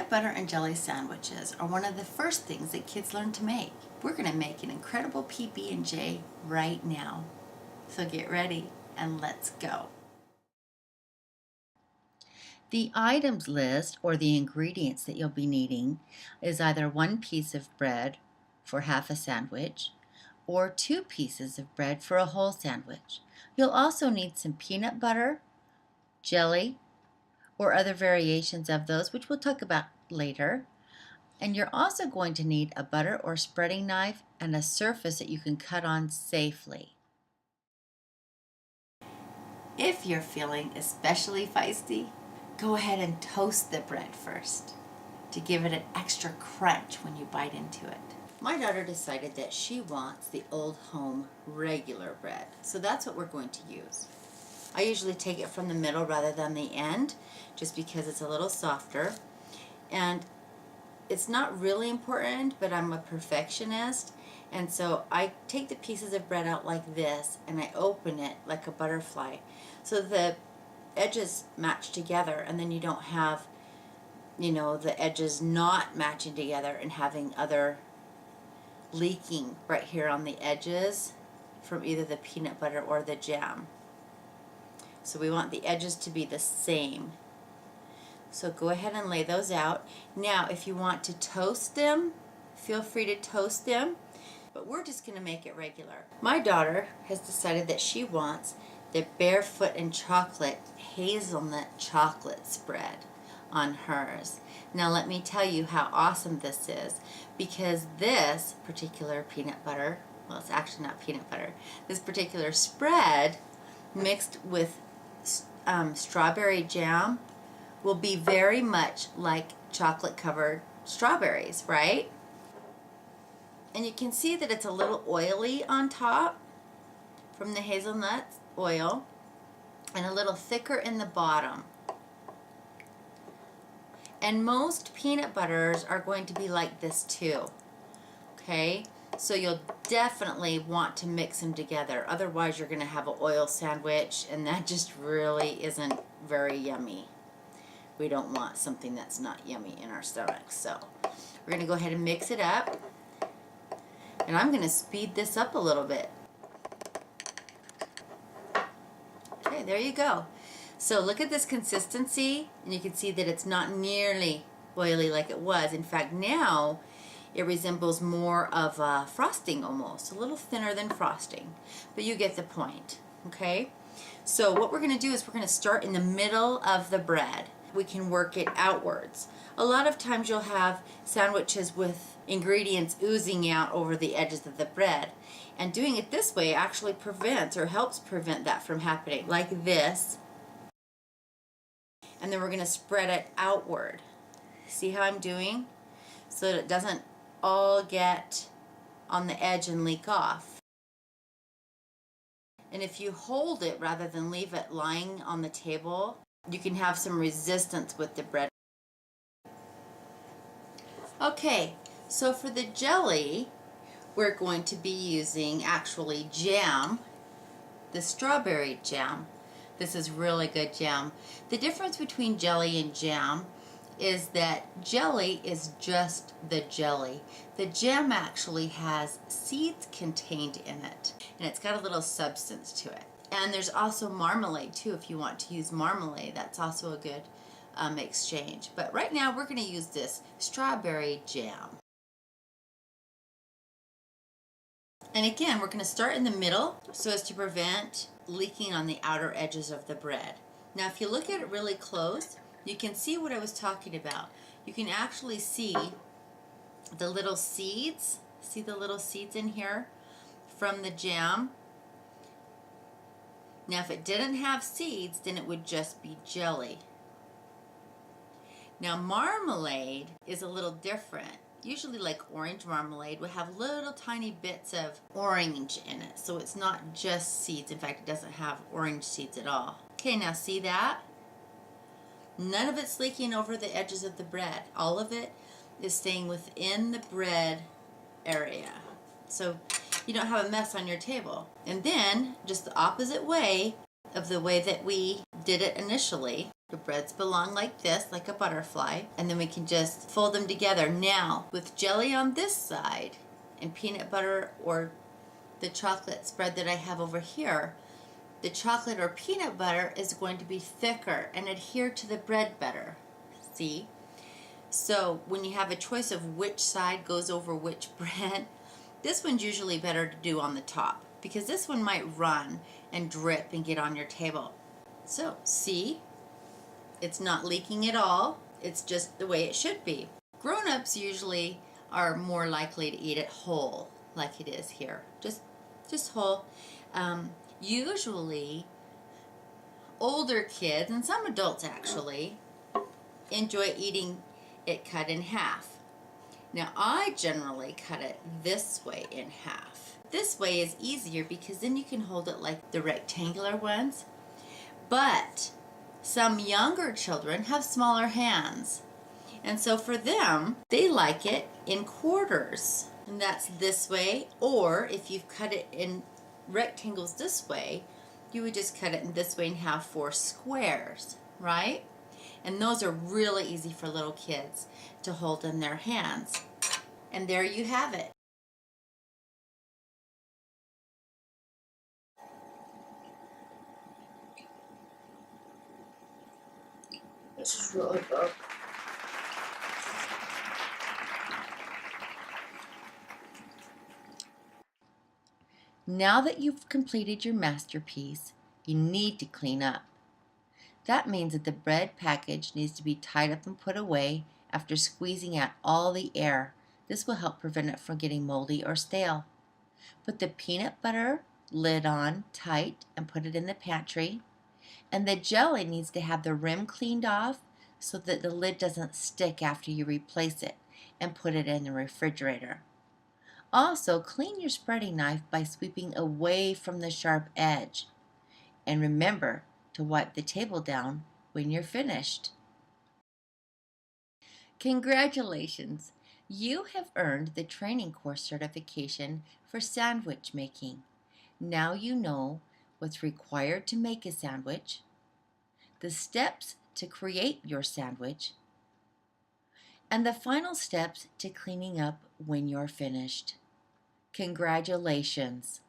Peanut butter and jelly sandwiches are one of the first things that kids learn to make. We're going to make an incredible PB&J right now. So get ready and let's go. The items list, or the ingredients that you'll be needing, is either 1 piece of bread for half a sandwich or 2 pieces of bread for a whole sandwich. You'll also need some peanut butter, jelly, or other variations of those, which we'll talk about later. And you're also going to need a butter or spreading knife and a surface that you can cut on safely. If you're feeling especially feisty, go ahead and toast the bread first to give it an extra crunch when you bite into it. My daughter decided that she wants the Old Home regular bread, so that's what we're going to use. I usually take it from the middle rather than the end, just because it's a little softer. And it's not really important, but I'm a perfectionist, and so I take the pieces of bread out like this and I open it like a butterfly so the edges match together, and then you don't have, the edges not matching together and having other leaking right here on the edges from either the peanut butter or the jam. So we want the edges to be the same. So go ahead and lay those out. Now if you want to toast them, feel free to toast them, but we're just going to make it regular. My daughter has decided that she wants the Barefoot and Chocolate hazelnut chocolate spread on hers. Now let me tell you how awesome this is, because this particular peanut butter, well, it's actually not peanut butter, this particular spread mixed with strawberry jam will be very much like chocolate covered strawberries, right? And you can see that it's a little oily on top from the hazelnut oil and a little thicker in the bottom. And most peanut butters are going to be like this too, okay? So you'll definitely want to mix them together. Otherwise you're going to have an oil sandwich, and that just really isn't very yummy. We don't want something that's not yummy in our stomachs. So we're going to go ahead and mix it up. And I'm going to speed this up a little bit. Okay, there you go. So look at this consistency, and you can see that it's not nearly oily like it was. In fact, now it resembles more of a frosting almost, a little thinner than frosting, but you get the point, okay? So what we're going to do is we're going to start in the middle of the bread. We can work it outwards. A lot of times you'll have sandwiches with ingredients oozing out over the edges of the bread, and doing it this way actually prevents or helps prevent that from happening, like this. And then we're going to spread it outward. See how I'm doing? So that it doesn't all get on the edge and leak off. And if you hold it rather than leave it lying on the table, you can have some resistance with the bread. Okay, so for the jelly, we're going to be using actually jam, the strawberry jam. This is really good jam. The difference between jelly and jam is that jelly is just the jelly. The jam actually has seeds contained in it, and it's got a little substance to it. And there's also marmalade too. If you want to use marmalade, that's also a good exchange. But right now we're going to use this strawberry jam. And again, we're going to start in the middle so as to prevent leaking on the outer edges of the bread. Now if you look at it really close, you can see what I was talking about. You can actually see the little seeds. See the little seeds in here from the jam? Now if it didn't have seeds, then it would just be jelly. Now marmalade is a little different. Usually like orange marmalade would have little tiny bits of orange in it. So it's not just seeds. In fact, it doesn't have orange seeds at all. Okay, now see that? None of it's leaking over the edges of the bread. All of it is staying within the bread area. So you don't have a mess on your table. And then, just the opposite way of the way that we did it initially, The breads belong like this, like a butterfly, and then we can just fold them together. Now, with jelly on this side and peanut butter or the chocolate spread that I have over here, the chocolate or peanut butter is going to be thicker and adhere to the bread better. See? So when you have a choice of which side goes over which bread, this one's usually better to do on the top because this one might run and drip and get on your table. So, see? It's not leaking at all. It's just the way it should be. Grown-ups usually are more likely to eat it whole, like it is here. Just whole. Usually, older kids, and some adults actually, enjoy eating it cut in half. Now, I generally cut it this way in half. This way is easier because then you can hold it like the rectangular ones. But some younger children have smaller hands. And so for them, they like it in quarters. And that's this way. Or if you've cut it in rectangles this way, you would just cut it in this way and have 4 squares, right? And those are really easy for little kids to hold in their hands. And there you have it. This is really good. Now that you've completed your masterpiece, you need to clean up. That means that the bread package needs to be tied up and put away after squeezing out all the air. This will help prevent it from getting moldy or stale. Put the peanut butter lid on tight and put it in the pantry. And the jelly needs to have the rim cleaned off so that the lid doesn't stick after you replace it, and put it in the refrigerator. Also, clean your spreading knife by sweeping away from the sharp edge. And remember to wipe the table down when you're finished. Congratulations! You have earned the training course certification for sandwich making. Now you know what's required to make a sandwich, the steps to create your sandwich, and the final steps to cleaning up when you're finished. Congratulations!